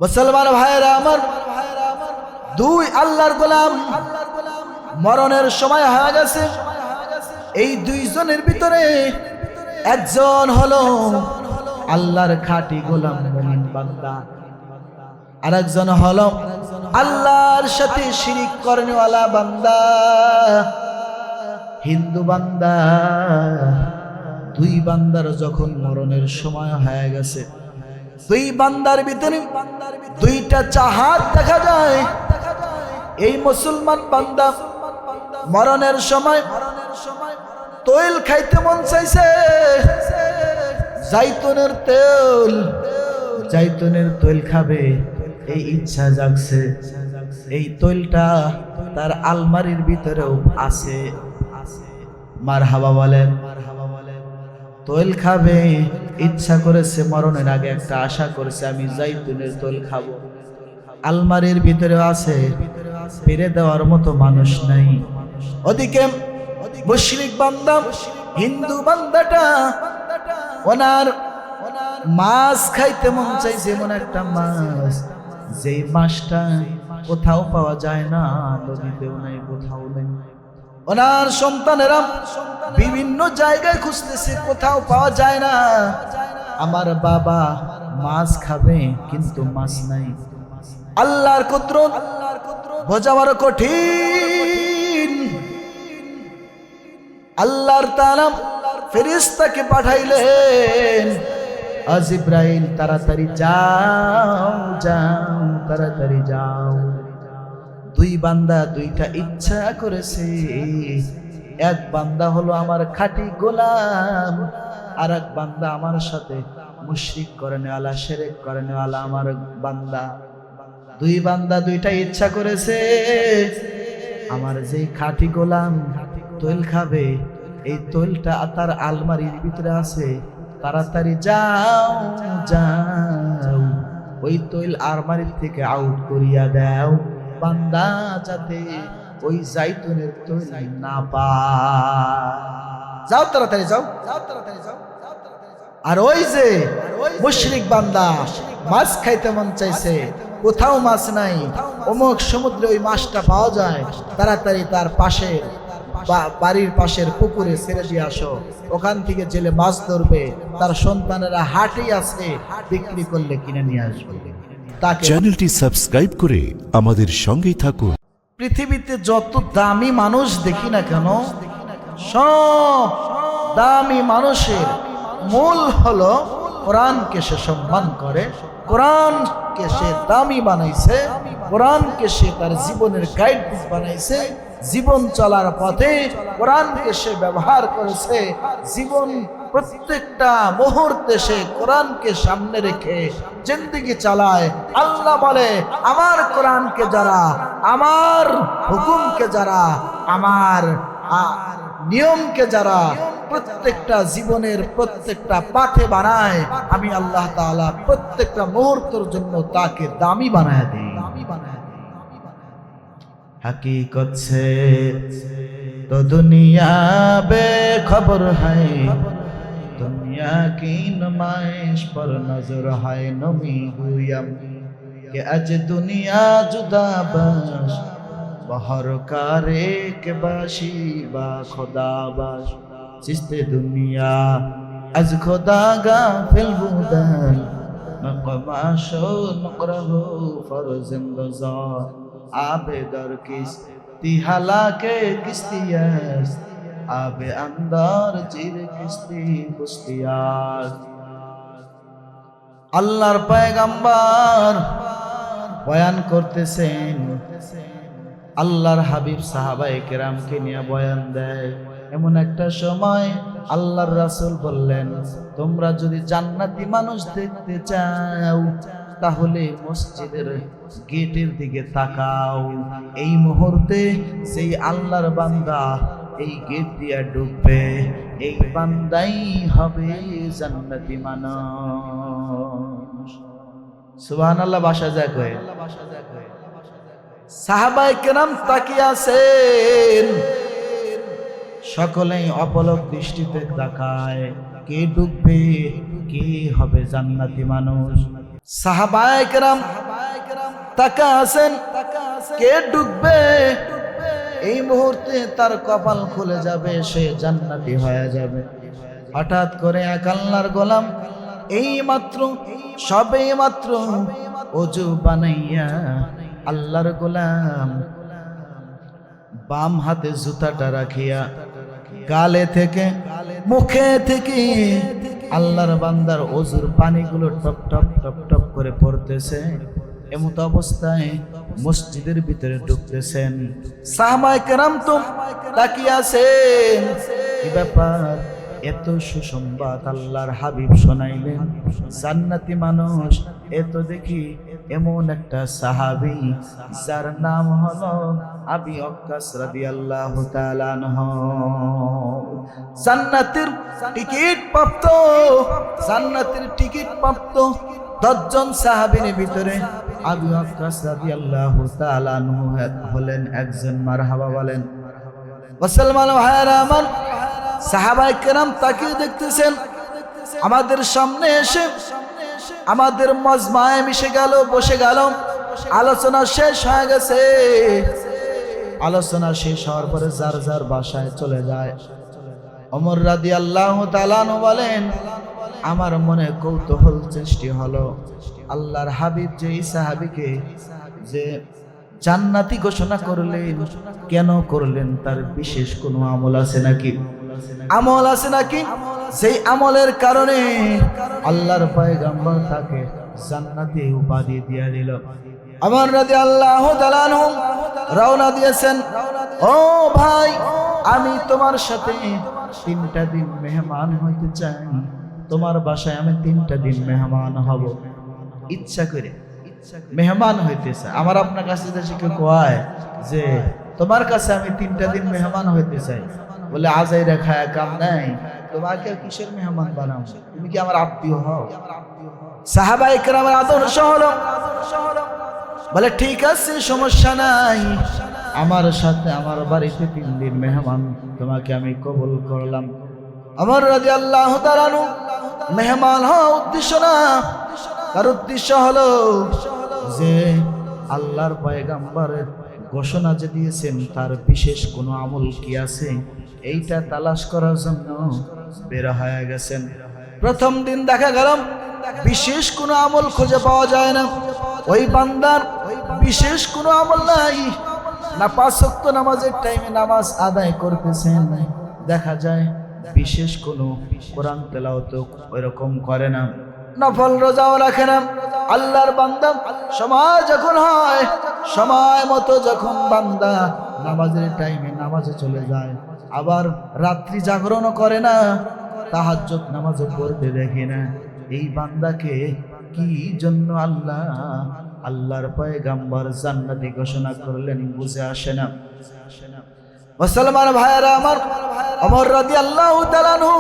মুসলমান ভাইরা আমার, দুই আল্লাহর গোলাম মরণের সময় হয়ে গেছে। এই দুইজনের ভিতরে একজন হলো আল্লাহর খাঁটি গোলাম মুমিন বান্দা, আর একজন হলো আল্লাহর সাথে শিরিক করেনেওয়ালা বান্দা, হিন্দু বান্দা। দুই বান্দার যখন মরণের সময় হয়ে গেছে, দুই বান্দার ভিতরে দুইটা চাহাত দেখা যায়। এই মুসলমান বান্দা মরণের সময় তৈল খাইতে মন চাইছে, জাইতুনের তেল, জাইতুনের তৈল খাবে এই ইচ্ছা জাগছে। এই তৈলটা তার আলমারির ভিতরেও আছে। মারহাবা বলেন। তৈল খাবে ইচ্ছা করেছে, মরণের আগে একটা আশা করেছে আমি জাইতুনের তৈল খাবো। আলমারির ভিতরে আছে, ফিরে দেওয়ার মতো মানুষ নাই। ওদিকে মুশরিক বান্দা, হিন্দু বান্দাটা ওনার মাছ খাইতে মন চাইছে, এমন একটা মাছ যেই মাছটা কোথাও পাওয়া যায় না, নদীতেও নাই, কোথাও নেই। ওনার সন্তানেরা বিভিন্ন জায়গায় খুঁজতেছে, কোথাও পাওয়া যায় না। আমার বাবা মাছ খাবে কিন্তু মাছ নাই। আল্লাহর কুদরত বোঝা বড় কঠিন। আল্লাহর তাআলা ফেরেশতাকে পাঠাইলেন, জিবরাইল তাড়াতাড়ি যাও, যাও, তাড়াতাড়ি যাও। দুই বান্দা দুইটা ইচ্ছা করেছে। এক বান্দা হলো আমার খাঁটি গোলাম, আর এক বান্দা আমার সাথে মুশরিক করেনেওয়ালা, শিরক করেনেওয়ালা আমার বান্দা। দুই বান্দা দুইটা ইচ্ছা করেছে। আমার যে খাঁটি গোলাম তৈল খাবে, এই তৈলটা তার আলমারির ভিতরে আছে, তাড়াতাড়ি যাও, যাও, ওই তৈল আলমারির থেকে আউট করিয়া দাও, বান্দা যাতে ওই জাইতুনের তৈল না পায়। যাও তাড়াতাড়ি যাও, যাও তাড়াতাড়ি যাও। আর ওই যে মুশরিক বান্দা মাছ খাইতে মন চাইছে, কোথাও মাছ নাই, অমুক সমুদ্রে ওই মাছটা পাওয়া যায়, তাড়াতাড়ি তার পাশের বাড়ির পাশের পুকুরে ছেড়ে দিয়ে আসো, ওখান থেকে জেলে মাছ ধরবে, তার সন্তানেরা হাটে আছে, বিক্রি করলে কিনে নিয়ে আসবে। চ্যানেলটি সাবস্ক্রাইব করে আমাদের সঙ্গেই থাকুন। পৃথিবীতে যত দামি মানুষ দেখি না কেন, সব দামি মানুষের মূল হলো কোরআনকে সে সম্মান করে, কোরআনকে সে দামি বানাইছে, কোরআনকে সে তার জীবনের গাইড বানাইছে, জীবন চলার পথে কোরআনকে সে ব্যবহার করেছে, জীবন প্রত্যেকটা মুহূর্তে সে কোরআনকে সামনে রেখে জিন্দেগি চালায়। আল্লাহ বলে, আমার কোরআনকে যারা, আমার হুকুমকে যারা, আমার নিয়মকে যারা প্রত্যেকটা জীবনের প্রত্যেকটা পাথে বানায়, আমি আল্লাহ তাআলা প্রত্যেকটা মুহূর্তের জন্য তাকে দামি বানায় দিই। हकीकत से तो दुनिया बेखबर है, दुनिया की नुमाइश पर नजर है। नमी गुयम कि अज दुनिया जुदा बश, बहर कारे के बाशी बा खुदा बश। चिस्ते दुनिया अज खुदा गाफिल बुदन, नकमाशो नकरहु फरजिंदजार। आबे दर किस्ती हालाके किस्तियास, आबे अंदर चिर किस्ती कुस्तियास। আল্লাহর পয়গম্বর বয়ান করতেছেন, আল্লাহর হাবিব সাহাবায়ে কেরামকে নিয়ে বয়ান দেয়। এমন একটা সময় আল্লাহর রাসূল বললেন, তোমরা যদি জান্নাতি মানুষ দেখতে চাও তাহলে মসজিদের গেটের দিকে তাকাও। এই মুহূর্তে সেই আল্লাহর বান্দা এই গেট দিয়ে ঢুকবে, এই বান্দাই হবে জান্নাতি মানুষ। সুবহানাল্লাহ। বাসা যায় কয় সাহাবায়ে কেরাম তাকিয়ে আছেন, সকলেই অপলক দৃষ্টিতে তাকায়, কে ঢুকবে, কে হবে জান্নাতি মানুষ। সাহাবায়ে কেরাম তাকা আছেন কে ঢুকবে, এই মুহূর্তে তার কপাল খুলে যাবে, সে জান্নাতি হয়ে যাবে। হঠাৎ করে এক আল্লাহর গোলাম এই মাত্র সবে মাত্র ওযু বানাইয়া আল্লাহর গোলাম বাম হাতে জুতাটা রাখিয়া গালে থেকে মুখে থেকে আল্লাহর বান্দার ওযুর পানিগুলো টপ টপ টপ টপ করে পড়তেছে। এমত অবস্থায় মসজিদের ভিতরে ঢুকতেছেন। সাহাবায়ে কেরাম তো তাকিয়ে আছেন, কি ব্যাপার, এত সুসংবাদ আল্লাহর হাবিব শোনাইলেন, জান্নাতি মানুষ। এত দেখি এমন একটা সাহাবী যার নাম হলো আবি ওয়াক্কাস রাদিয়াল্লাহু তাআলা আনহু, জান্নাতের টিকিট প্রাপ্ত, জান্নাতের টিকিট প্রাপ্ত 10 জন সাহাবীর ভিতরে আবু ওয়াক্কাস রাদিয়াল্লাহু তাআলা আনহু হলেন একজন। মারহাবা বলেন। মুসলমান ভাইরা আমার, সাহাবায়ে কেরাম তাকিয়ে দেখতেছেন, আমাদের সামনে এসে আমাদের মজমায় মিশে গেল, বসে গেল। আলোচনা শেষ হয়ে গেছে। আলোচনা শেষ হওয়ার পরে যার যার বাসায় চলে যায়। ওমর রাদিয়াল্লাহু তাআলা আনহু বলেন, আমার মনে কৌতূহল সৃষ্টি হলো, আল্লাহর হাবিব যে এই সাহাবীকে যে জান্নাতি ঘোষণা করলেন, কেন করলেন? তার বিশেষ কোনো আমল আছে নাকি? আমল আছে নাকি সেই আমলের কারণে আল্লাহর পয়গম্বর তাকে জান্নাতি উপাধি দিয়ে দিল। ওমর রাদিয়াল্লাহু তাআলা আনহু রওনা দিয়েছেন, ও ভাই, আমি তোমার সাথে 3টা দিন মেহমান হইতে চাই, তোমার বাসায় আমি 3টা দিন মেহমান হব। ইচ্ছা করে মেহমান হইতেছে। আমার আপনার কাছে দেশে কেউ কয় যে তোমার কাছে আমি 3টা দিন মেহমান হইতে চাই, বলে আজাইরা খায়া কাম নাই, তোমাকে কিসের মেহমান বানাবো, তুমি কি আমার আত্মীয় হও? সাহাবায়ে কেরামের আদর্শ হলো, বলে ঠিক আছে, সমস্যা নাই, আমার সাথে আমার বাড়িতে 3 দিন মেহমান তোমাকে আমি কবুল করলাম। ওমর রাদিয়াল্লাহু তাআলা আনহু মেহমান হওয়া উদ্দেশ্য না, তার উদ্দেশ্য হলো যে আল্লাহর পয়গম্বরের ঘোষণা যে দিয়েছেন তার বিশেষ কোনো আমল কি আছে এইটা তালাশ করার জন্য বের হয়ে গেছেন। প্রথম দিন দেখা গেল বিশেষ কোনো আমল খুঁজে পাওয়া যায় না, ওই বান্দার বিশেষ কোনো আমল নাই, না 5 ওয়াক্ত নামাজের টাইমে নামাজ আদায় করতেছেন, দেখা যায় বিশেষ কোনো কোরআন তেলাওয়াত ওইরকম করে না, নফল রোজাও রাখে না। আল্লাহর বান্দা সময় যখন হয়, সময় মতো যখন বান্দা নামাজের টাইমে নামাজে চলে যায়, আবার রাত্রি জাগরণও করে না, তাহাজ্জুদ নামাজও পড়তে দেখি না, এই বান্দাকে কি জন্য আল্লাহর পয়গম্বর জান্নাতি ঘোষণা করলেন বুঝে আসে না। মুসলমান ভাইরা আমার, ওমর রাদিয়াল্লাহু তাআলা আনহু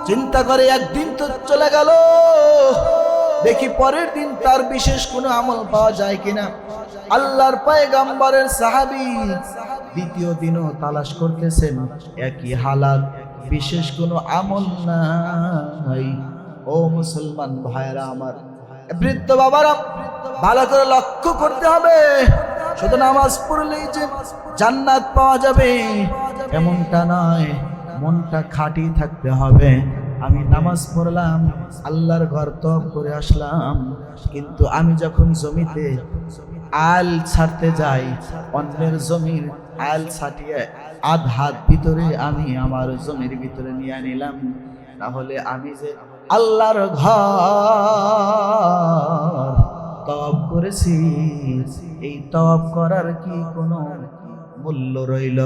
চিন্তা করে একদিন তো চলে গেল, দেখি পরের দিন তার বিশেষ কোনো আমল পাওয়া যায় কিনা। আল্লাহর পয়গম্বরের সাহাবী দ্বিতীয় দিনও তালাশ করতেছেন, একই হালাত, বিশেষ কোনো আমল নাই। ও মুসলমান ভাইরা আমার, বৃদ্ধ বাবারা, ভালো করে লক্ষ্য করতে হবে, শুধু নামাজ পড়লেই যে জান্নাত পাওয়া যাবে এমনটা নয়, মনটা খাঁটি থাকতে হবে। আমি নামাজ পড়লাম, আল্লাহর ঘর তওয়াব করে আসলাম, কিন্তু আমি যখন জমিতে আল ছাড়তে যাই, অন্যের জমির আল ছাটিয়ে আধ হাত ভিতরে আমি আমার জমির ভিতরে নিয়ে নিলাম, তাহলে আমি যে আল্লাহর ঘর তওয়াব করেছি, এই তওয়াব করার কি কোনো মূল্য রইল?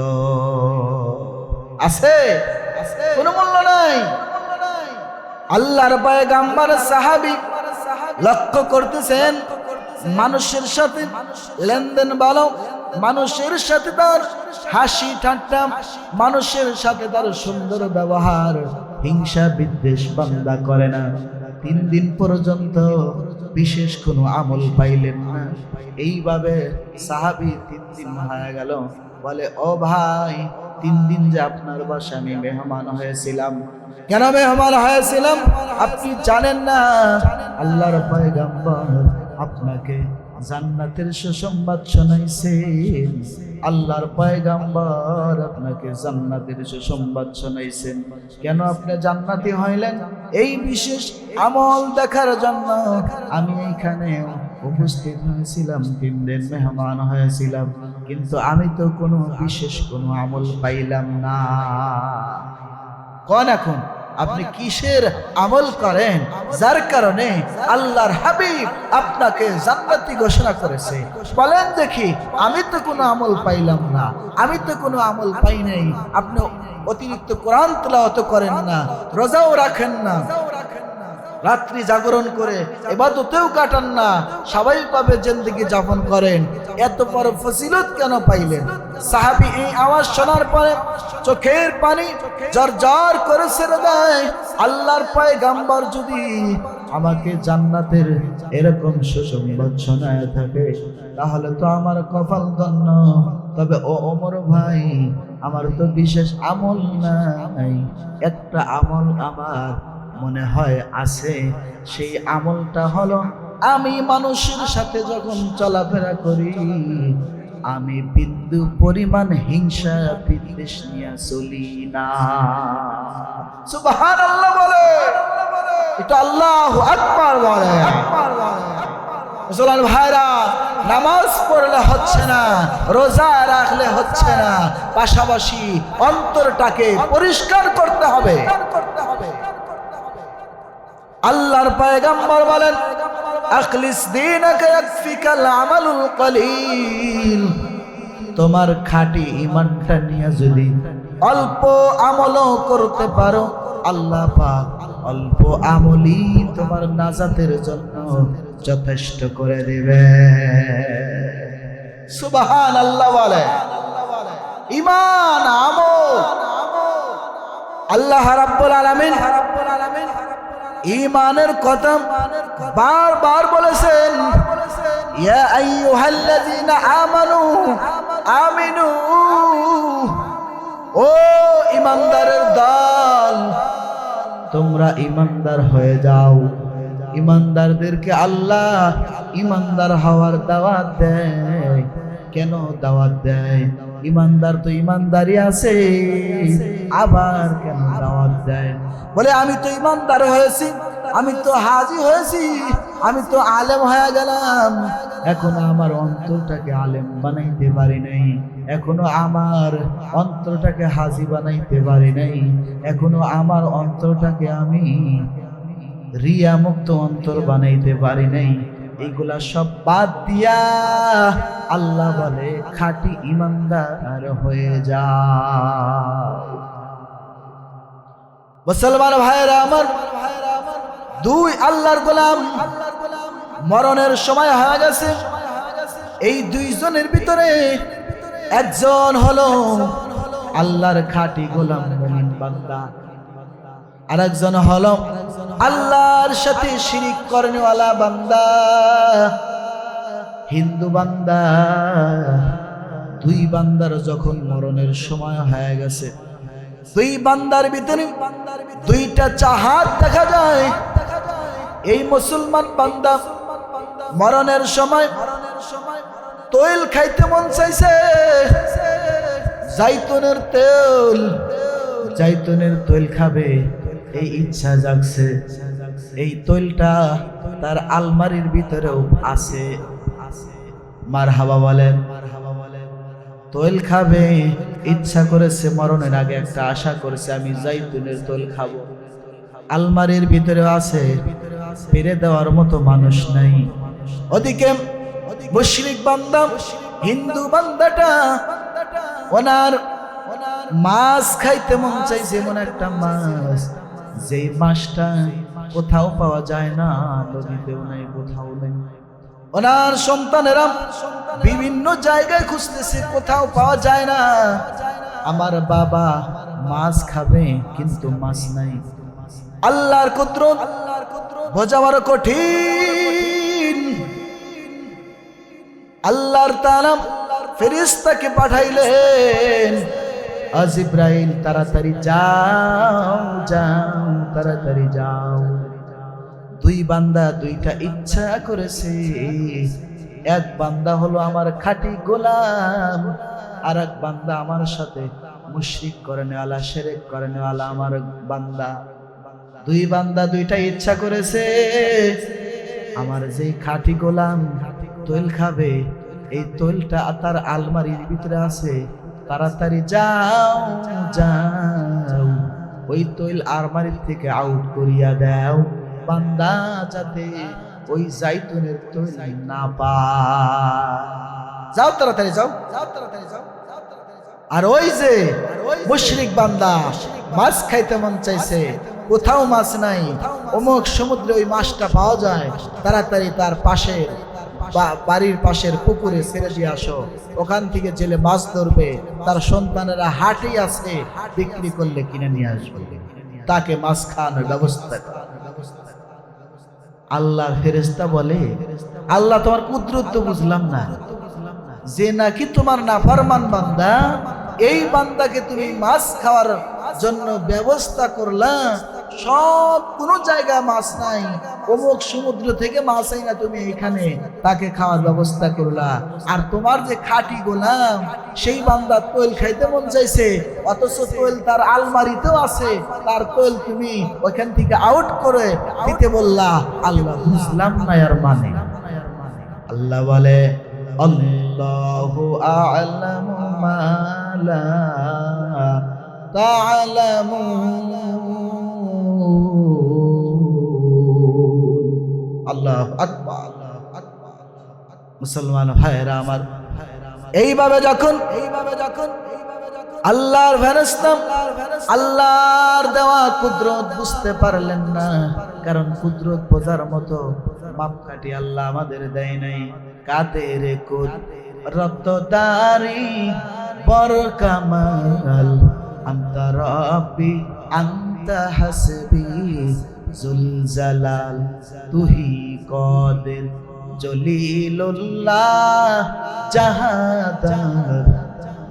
আছে? কোনো মূল্য নাই। আল্লাহর পয়গম্বর সাহাবী লক্ষ্য করতেছেন, মানুষের সাথে লেনদেন ভালো, মানুষের সাথে তার হাসি ঠাট্টা, মানুষের সাথে তার সুন্দর ব্যবহার, হিংসা বিদ্বেষ বান্দা করে না। 3 দিন পর্যন্ত বিশেষ কোনো আমল পাইলেন না। এইভাবে সাহাবী 3 দিন হয়ে গেল, বলে ও ভাই, 3 দিন যে আপনার বাসায় আমি মেহমান হয়েছিলাম, কেন মেহমান হয়েছিলাম আপনি জানেন না? আল্লাহর পয়গম্বর আপনাকে জান্নাতের সুসংবাদ শোনাইছেন। আল্লাহর পয়গম্বর আপনাকে জান্নাতের সুসংবাদ শোনাইছেন। কেন আপনি জান্নাতি হইলেন? এই বিশেষ আমল দেখার জন্য আমি এইখানে উপস্থিত হয়েছিলাম, 3 দিন মেহমান হয়েছিলাম, কিন্তু আমি তো কোনো বিশেষ কোনো আমল পাইলাম না। কোন এখন আপনি কিসের আমল করেন যার কারণে আল্লাহর হাবিব আপনাকে জান্নাতি ঘোষণা করেছে? বলেন দেখি। আমি তো কোনো আমল পাইলাম না, আমি তো কোনো আমল পাই নাই। আপনি অতিরিক্ত কোরআন তেলাওয়াত করেন না, রোজাও রাখেন না, রাত্রি জাগরণ করে ইবাদতেও কাটান না, স্বাভাবিকভাবে জিন্দেগি যাপন করেন, এত বড় ফজিলত কেন পাইলেন? সাহাবী এই আওয়াজ শোনার পরে চোখের পানি জর্জর করেছে হৃদয়। আল্লাহর পয়গম্বর যদি আমাকে জান্নাতের এরকম সুসংবাদ শোনায় থাকে, তাহলে তো আমার কপাল ধন্য। তবে ও ওমর ভাই, আমার তো বিশেষ আমল নাই, একটা আমল আমার মনে হয় আছে। সেই আমলটা হলো, আমি মানুষের সাথে যখন চলাফেরা করি, আমি বিন্দু পরিমাণ হিংসা বিদ্বেষ নিয়ে চলি না। সুবহানাল্লাহ বলে, এটা আল্লাহু আকবার বলে। মুসলমান ভাইরা, নামাজ পড়লে হচ্ছে না, রোজা রাখলে হচ্ছে না, পাশাপাশি অন্তরটাকে পরিষ্কার করতে হবে। আল্লাহর পয়গম্বর বলেন, আখলিস দীনাকা ইয়াকফিকাল আমালুল কলিল। তোমার খাঁটি ঈমানটা নিয়ে যদি অল্প আমলও করতে পারো, আল্লাহ পাক অল্প আমলই তোমার নাজাতের জন্য যথেষ্ট করে দিবে। সুবহানাল্লাহ বলে। ঈমান, আমল, আল্লাহ রাব্বুল আলামিন ঈমানের কথা বারবার বলেছেন, ইয়া আইয়ুহাল্লাযীনা আমানু আমিনু। ও ঈমানদারের দল, তোমরা ঈমানদার হয়ে যাও। ঈমানদারদেরকে আল্লাহ ঈমানদার হওয়ার দাওয়াত দেয়। কেন দাওয়াত দেয়? ঈমানদার তো ঈমানদারি আছে, আবার কেন দাওয়াত দেয়? বলে, আমি তো ঈমানদার হয়েছি, আমি তো হাজী হয়েছি, আমি তো আলেম হয়ে গেলাম, এখনো আমার অন্তরটাকে আলেম বানাইতে পারি নাই, এখনো আমার অন্তরটাকে হাজী বানাইতে পারি নাই, এখনো আমার অন্তরটাকে আমি রিয়া মুক্ত অন্তর বানাইতে পারি নাই। এইগুলা সব বাদ দিয়া আল্লাহ বলে, খাঁটি ঈমানদার হয়ে যাও। মুসলমান ভাইরা আমার, 2 আল্লাহর গোলাম মরণের সময় হয়ে গেছে। এই 2 জনের ভিতরে একজন হলো আল্লাহর খাঁটি গোলাম মুমিন বান্দা, আর একজন হলো আল্লাহর সাথে শিরিক করেনেওয়ালা বান্দা, হিন্দু বান্দা। 2 বান্দার যখন মরণের সময় হয়ে গেছে, 2 বান্দার ভিতরে 2টা চাহাত দেখা যায়। এই মুসলমান বান্দা মরণের সময় তৈল খাইতে মন চাইছে, জাইতুনের তেল, জাইতুনের তৈল খাবে এই ইচ্ছা জাগছে। এই তৈলটা তার আলমারির ভিতরেও আছে। মারহাবা বলেন। তৈল খাবে ইচ্ছা করেছে, মরণের আগে একটা আশা করেছে, আমি জাইতুনের তৈল খাবো। আলমারির ভিতরেও আছে, পেরে দেওয়ার মতো মানুষ নাই। ওদিকে মুশরিক বান্দা, হিন্দু বান্দাটা, ওনার মাছ খাইতে মন চাইছে, এমন একটা মাছ যেই মাছটা কোথাও পাওয়া যায় না, নদীতেও নাই, কোথাও নেই। ওনার সন্তানেরা বিভিন্ন জায়গায় খুঁজতেছে, কোথাও পাওয়া যায় না। আমার বাবা মাছ খাবে, কিন্তু মাছ নাই। আল্লাহর কুদরত বোঝাবার কঠিন। আল্লাহর তাআলা ফেরেশতাকে পাঠাইলেন, আজরাইল তাড়াতাড়ি যাও, যাও, তাড়াতাড়ি যাও। দুই বান্দা দুইটা ইচ্ছা করেছে। এক বান্দা হলো আমার খাঁটি গোলাম, আর এক বান্দা আমার সাথে মুশরিক করে নেওয়ালা, শিরক করে নেওয়ালা আমার বান্দা। দুই বান্দা দুইটা ইচ্ছা করেছে। আমার যেই খাঁটি গোলাম তৈল খাবে, এই তৈলটা তার আলমারির ভিতরে আছে, তাড়াতাড়ি যাও যাও ওই তৈল আলমারির থেকে আউট করিয়া দাও, বান্দা যাতে ওই জাইতুনের তৈল না পায়। যাও তাড়াতাড়ি যাও, যাও তাড়াতাড়ি যাও। আর ওই যে মুশরিক বান্দা মাছ খাইতে মন চাইছে, কোথাও মাছ নাই, অমুক সমুদ্রে ওই মাছটা পাওয়া যায়, তাড়াতাড়ি তার পাশের বাড়ির পাশের পুকুরে ছেড়ে দিয়ে আসো, ওখান থেকে জেলে মাছ ধরবে, তার সন্তানেরা হাটে আছে, বিক্রি করলে কিনে নিয়ে আসবে, তাকে মাছ খাওয়ানোর ব্যবস্থা করে। আল্লাহ ফেরেশতা বলে, আল্লাহ তোমার কুদরত তো বুঝলাম না, যে নাকি তোমার নাফরমান বান্দা, এই বান্দাকে তুমি মাছ খাওয়ার জন্য ব্যবস্থা করলা, সব কোনো জায়গায় মাছ নাই, অমুক সমুদ্র থেকে মাছ আই না তুমি এখানে তাকে খাওয়ার ব্যবস্থা করলা, আর তোমার যে খাঁটি গোলাম সেই বান্দা তৈল খাইতে মন চাইছে, অথচ তৈল তার আলমারিতেও আছে, তার তৈল তুমি ওইখান থেকে আউট করে দিতে বললা। আল্লাহ বুঝলাম না এর মানে। আল্লাহ বলে, আল্লাহু আ'লামু মা লা তা'লামুন। আল্লাহু আকবার। মুসলমান ভাইরা আমার, এইভাবে যখন আল্লাহর ফেরেশতা আল্লাহর দেওয়া কুদরত বুঝতে পারলেন না, কারণ কুদরত বোঝার মতো মাপকাঠি আল্লাহ আমাদের দেয় নাই। কাদের রক্তদারি বড় কামাল, আনতা রাব্বি আনতা হাসবি জুল জালাল, তুহি কদের জলিলুল্লাহ জাহাদার,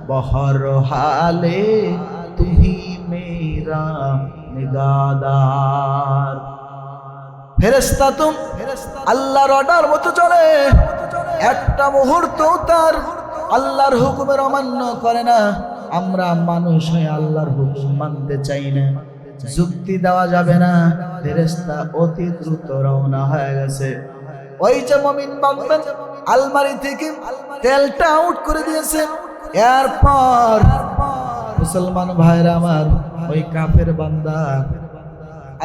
বহর হালে তুহি মেরা নিগাদার। ফেরেশতা তুম আল্লাহর অর্ডার মতো চলে, একটা মুহূর্ত তার আল্লাহর হুকুমের অমান্য করে না। আমরা মানুষ হয়ে আল্লাহর হুকুম মানতে চাই না, যুক্তি দেওয়া যাবে না। ফেরেশতা অতি দ্রুত রওনা হয়ে গেছে। ওই যে মুমিন বান্দা আলমারি থেকে তেলটা আউট করে দিয়েছে, এরপর মুসলমান ভাইরা আমার, ওই কাফের বান্দা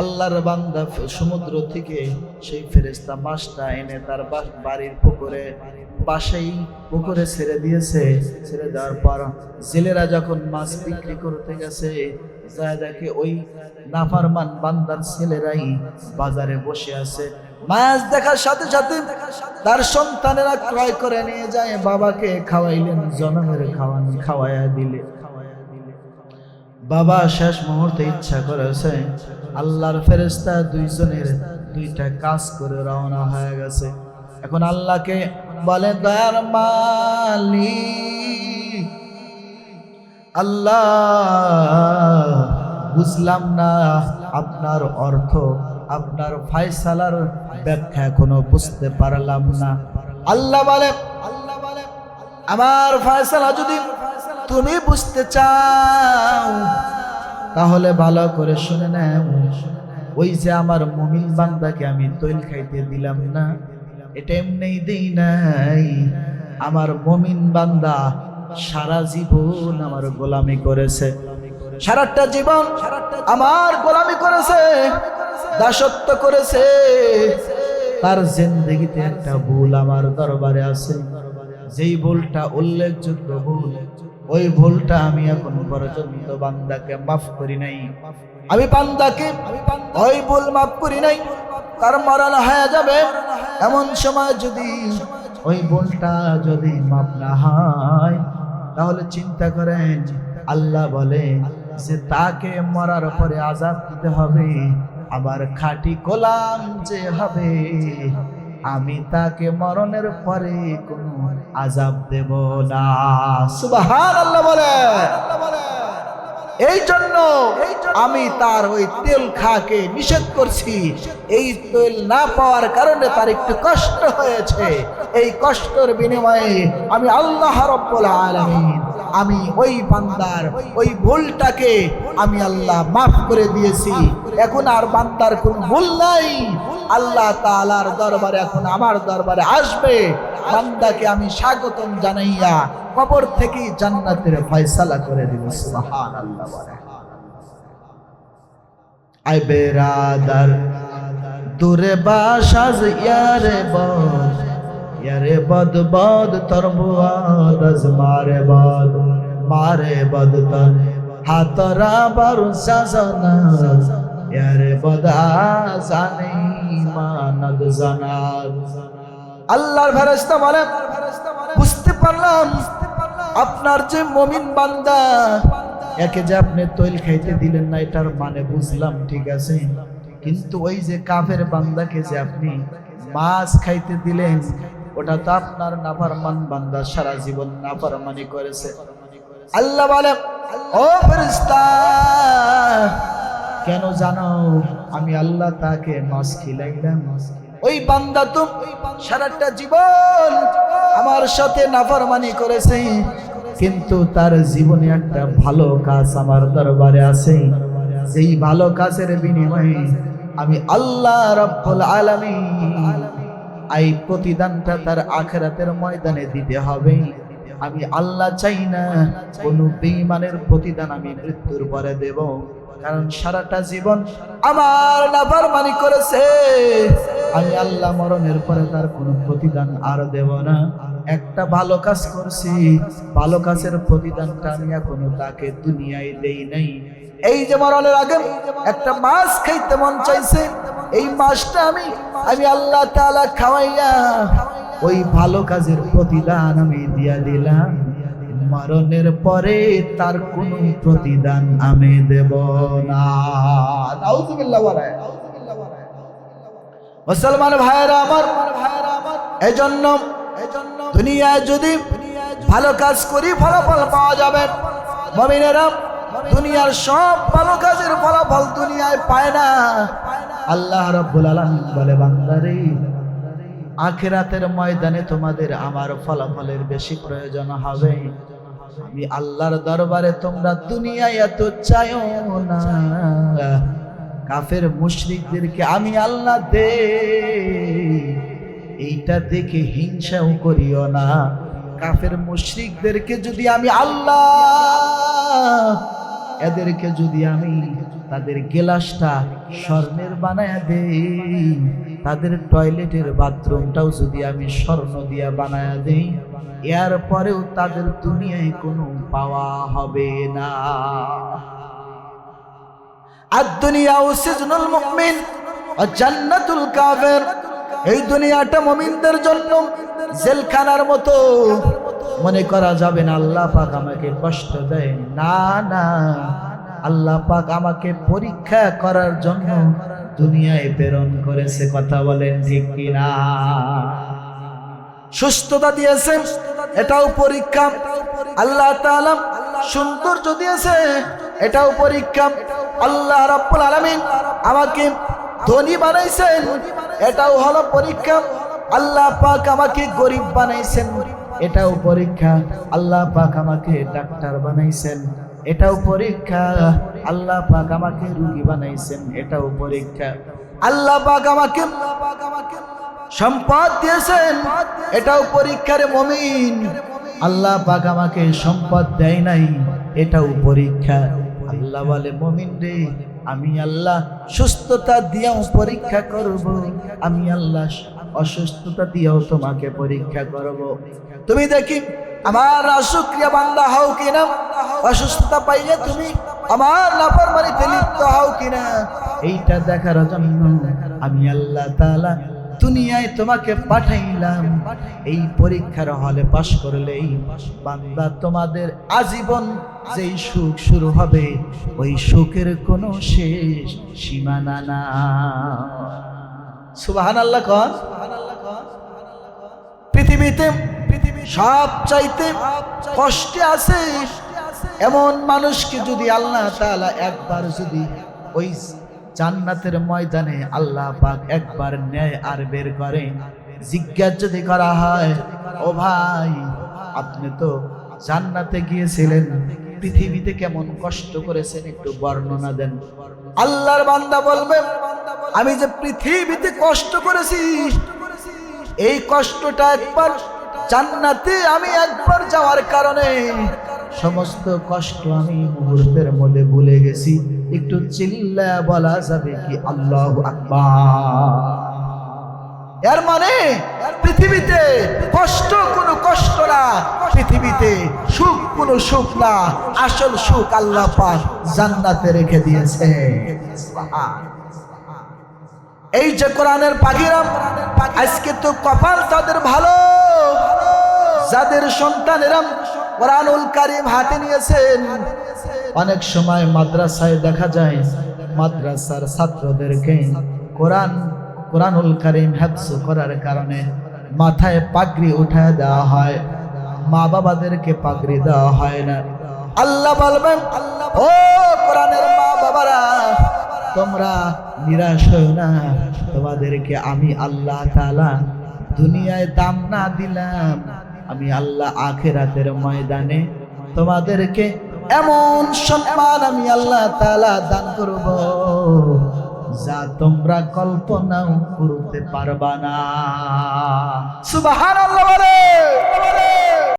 আল্লাহর বান্দা সমুদ্র থেকে সেই ফেরেশতা মাছটা এনে তার বাড়ির পুকুরে, পাশেই পুকুরে ছেড়ে দিয়েছে। ছেড়ে দেওয়ার পর জেলেরা যখন মাছ বিক্রি করতে গেছে, যা দেখে ওই নাফরমান বান্দার ছেলেরাই বাজারে বসে আছে। মাছ দেখার সাথে সাথে তার সন্তানেরা ক্রয় করে নিয়ে যায়, বাবাকে খাওয়াইলেন, জনমের খাওয়াইয়া দিলে। বাবা শেষ মুহূর্তে ইচ্ছা করেছে, আল্লাহর ফেরেশতা দুইজনের দুইটা কাজ করে রওনা হয়ে গেছে। এখন আল্লাহকে বলে, দয়ার মালিক আল্লাহ, বুঝলাম না আপনার অর্থ, আপনার ফায়সালার ব্যাখ্যা এখনো বুঝতে পারলাম না। আল্লাহ বলে, আমার ফায়সালা যদি তুমি বুঝতে চাও তাহলে ভালো করে শুনে নাও। ওই যে আমার মুমিন বান্দাকে আমি তৈল খাইতে দিলাম না, এটা এমনিই দেই নাই। আমার মুমিন বান্দা সারা জীবন আমার গোলামি করেছে, সারাটা জীবন আমার গোলামি করেছে, দাসত্ব করেছে। তার জিন্দেগিতে একটা ভুল আমার দরবারে আছে, যেই ভুলটা উল্লেখযোগ্য ভুল, ওই ভুলটা আমি এখন পর্যন্ত বান্দাকে মাফ করি নাই। আমি বান্দাকে ওই ভুল মাফ করি নাই, তার মরণ হয়ে যাবে। এমন সময় যদি ওই ভুলটা যদি মাফ না হয়, তাহলে চিন্তা করেন, আল্লাহ বলে যে তাকে মরার পরে আযাব দিতে হবে। আবার খাঁটি গোলাম যে হবে, আমি তাকে মরণের পরে কোনো আযাব দেব না। সুবহানাল্লাহ বলে। এই জন্য আমি তার ওই তেল খাকে নিষেধ করছি। এই তেল না পাওয়ার কারণে তার একটু কষ্ট হয়েছে, এই কষ্টের বিনিময়ে আমি আল্লাহ রাব্বুল আলামিন আমি ওই বান্দার ওই ভুলটাকে আমি আল্লাহ মাফ করে দিয়েছি। এখন আর বান্দার কোনো ভুল নাই। আল্লাহ তাআলার দরবারে এখন আমার দরবারে আসবে, বান্দাকে আমি স্বাগতম জানাইয়া কবর থেকে জান্নাতের ফয়সালা করে দিব। সুবহানাল্লাহ। আই বেরাদার দূরে বাসাজ ইয়ারে বদ বদ তরবুয়াদ আজ মারে বদ তর হাতরা বারু সাজনা ইয়ারে বদা জানি মানদ জানাত। আল্লাহর ফেরেশতা বলে, বুঝতে পারলাম আপনার যে মুমিন বান্দা, একে যে আপনি তৈল খাইতে দিলেন না এটার মানে বুঝলাম, ঠিক আছে, কিন্তু ওই যে কাফের বান্দাকে যে আপনি মাছ খাইতে দিলেন, ওটা তো আপনার নাফরমান বান্দা, সারা জীবন নাফরমানি করেছে। আল্লাহ বলে, ও ফেরেশতা কেন জানো, আমি আল্লাহ তাকে মাছ খিলাইলাম। ওই বান্দা তো সারাটা জীবন আমার সাথে নাফরমানি করেছে, কিন্তু তার জীবনে একটা ভালো কাজ আমার দরবারে আছে, যেই ভালো কাজের বিনিময়ে আমি আল্লাহ রাব্বুল আলামিন এই প্রতিদানটা তার আখিরাতের ময়দানে দিতে হবে। আমি আল্লাহ চাই না কোনো বেঈমানের প্রতিদান আমি মৃত্যুর পরে দেব, কারণ সারাটা জীবন আমার নাফরমানি করেছে। আমি আল্লাহ মরণের পরে তার কোনো প্রতিদান আর দেব না। একটা ভালো কাজ করছি, ভালো কাজের প্রতিদানটা আমি এখনো তাকে দুনিয়ায় দেই নাই। এই যে মরণের আগে একটা মাছ খাইতে মন চাইছে, এই মাছটা আমি আল্লাহ তাআলা খাওয়াইয়া ওই ভালো কাজের প্রতিদান আমি দিয়া দিলাম। মরণের পরে তার কোনো প্রতিদান আমি দেব না। নাউযুবিল্লাহ। মুসলমান ভাইরা আমার, এজন্য দুনিয়ায় যদি ভালো কাজ করি ফলাফল পাওয়া যাবে। মুমিনেরা দুনিয়ার সব ভালো কাজের ফলাফল দুনিয়ায় পায় না। আল্লাহ রাব্বুল আলামিন বলে, বান্দারে আখিরাতের ময়দানে তোমাদের আমার ফলাফলের বেশি প্রয়োজন হবে। আমি আল্লাহর দরবারে তোমরা দুনিয়ায় এত চাইও না। কাফের মুশরিকদেরকে আমি আল্লাহ দে, এইটা দেখে হিংসাও করিও না। কাফের মুশরিকদেরকে যদি আমি আল্লাহ, এদেরকে যদি আমি তাদের গেলাসটা স্বর্ণের বানায়া দেই, তাদের টয়লেটের বাথরুমটাও যদি আমি স্বর্ণ দিয়া বানায়া দেই, এর পরেও তাদের দুনিয়ায় কোনো পাওয়া হবে না। আদ-দুনিয়া সিজনুল মুমিন ওয়া জান্নাতুল কাফির। এই দুনিয়াটা মুমিনদের জন্য জেলখানার মতো। মনে করা যাবে না আল্লাহ পাক আমাকে কষ্ট দেয়, না না, আল্লাহ পাক আমাকে পরীক্ষা করার জন্য দুনিয়ায় প্রেরণ করেছে। কথা বলেন ঠিক কিনা? সুস্থতা দিয়েছে, এটাও পরীক্ষা। আল্লাহ তাআলা সৌন্দর্য দিয়েছে, এটাও পরীক্ষা। আল্লাহ রাব্বুল আলামিন আমাকে ধনী বানাইছেন, এটাও হলো পরীক্ষা। আল্লাহ পাক আমাকে গরিব বানাইছেন, এটাও পরীক্ষা। আল্লাহ পাক আমাকে ডাক্তার বানাইছেন, এটাও পরীক্ষা। আল্লাহ পাক আমাকে রোগী বানাইছেন, এটাও পরীক্ষা। আল্লাহ পাক আমাকে সম্পদ দিয়েছেন, এটাও পরীক্ষার মুমিন। আল্লাহ পাক আমাকে সম্পদ দেয় নাই, এটাও পরীক্ষা। আল্লাহ বলে, মুমিন রে, আমি আল্লাহ সুস্থতা দিয়েও পরীক্ষা করব, আমি আল্লাহ অসুস্থতা দিয়েও তোমাকে পরীক্ষা করব। তুমি দেখি আমার নাশুকরিয়া বান্দা হও কিনা, অসুস্থতা পাইলে তুমি আমার নাফরমানিতে লিপ্ত হও কিনা, এইটা দেখার জন্য আমি আল্লাহ তাআলা দুনিয়ায় তোমাকে পাঠাইলাম। এই পরীক্ষার হলে পাশ করলেই বান্দা তোমাদের আজীবন যেই সুখ শুরু হবে, ওই সুখের কোনো শেষ সীমানা না। সুবহানাল্লাহ কোন? পৃথিবীতে সব চাইতে কষ্টে আছে এমন মানুষকে যদি আল্লাহ তাআলা একবার যদি ওই জান্নাতের ময়দানে আল্লাহ পাক একবার নেয় আর বের করে, জিজ্ঞাসা যদি করা হয়, ও ভাই আপনি তো জান্নাতে গিয়েছিলেন, পৃথিবীতে কেমন কষ্ট করেছেন একটু বর্ণনা দেন। আল্লাহর বান্দা বলবে, আমি যে পৃথিবীতে কষ্ট করেছি, এই কষ্টটা একবার জান্নাতে আমি একবার যাওয়ার কারণে সমস্ত কষ্ট আমি মুহূর্তের মধ্যে ভুলে গেছি। একটু চিল্লায়া বলা যাবে কি আল্লাহু আকবার? এর মানে পৃথিবীতে কষ্ট কোনো কষ্ট না, পৃথিবীতে সুখ কোনো সুখ না, আসল সুখ আল্লাহ পাক জান্নাতে রেখে দিয়েছে। এই যে কোরআনের পাখিরা, আজকে তো কপাল তাদের ভালো যাদের সন্তানেরা কোরআনুল কারীম হাতে নিয়েছেন। অনেক সময় মাদ্রাসায় দেখা যায় মাদ্রাসার ছাত্রদেরকে কোরআনুল কারীম হিফজ করার কারণে মাথায় পাগড়ি উঠায় দেওয়া হয়, মা বাবাদেরকে পাগড়ি দেওয়া হয় না। আল্লাহ বলবেন, ও কোরআনের মা বাবারা, তোমরা নিরাশ হও না, তোমাদেরকে আমি আল্লাহ তাআলা দুনিয়ায় দাম না দিলাম, আমি আল্লাহ আখিরাতের ময়দানে তোমাদেরকে এমন সম্মান আমি আল্লাহ তাআলা দান করব যা তোমরা কল্পনাও করতে পারবা না। সুবহানাল্লাহ বলে।